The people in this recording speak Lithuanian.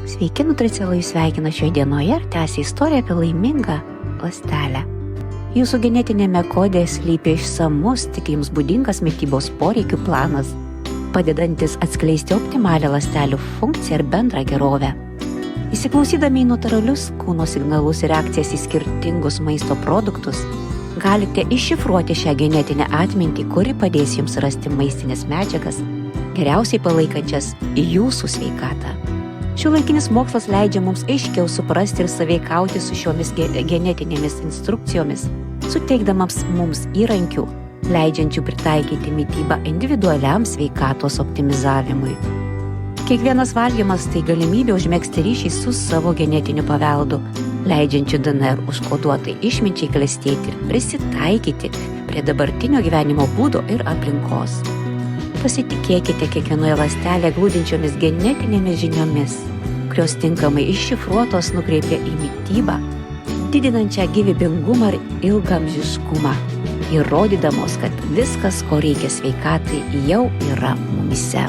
Sveiki, nutricelai, sveikina šioje dienoje ir tęsia istoriją apie laimingą ląstelę. Jūsų genetinėme kode slypi išsamus, tik jums būdingas mitybos poreikių planas, padedantis atskleisti optimalią ląstelių funkciją ir bendrą gerovę. Įsiklausydami į natūralius kūno signalus ir reakcijas į skirtingus maisto produktus, galite iššifruoti šią genetinę atmintį, kuri padės jums rasti maistinės medžiagas, geriausiai palaikančias jūsų sveikatą. Šiuolaikinis mokslas leidžia mums aiškiau suprasti ir sąveikauti su šiomis genetinėmis instrukcijomis, suteikdamams mums įrankių, leidžiančių pritaikyti mitybą individualiam sveikatos optimizavimui. Kiekvienas valgymas tai galimybė užmegzti ryšį su savo genetiniu paveldu, leidžiančiu DNR užkoduotai išminčiai klestėti ir prisitaikyti prie dabartinio gyvenimo būdo ir aplinkos. Pasitikėkite kiekvienoje ląstelėje glūdinčiomis genetinėmis žiniomis, kurios tinkamai iššifruotos nukreipia į mitybą, didinančią gyvybingumą ir ilgaamžiškumą, įrodydamos, kad viskas, ko reikia sveikatai, jau yra mumyse.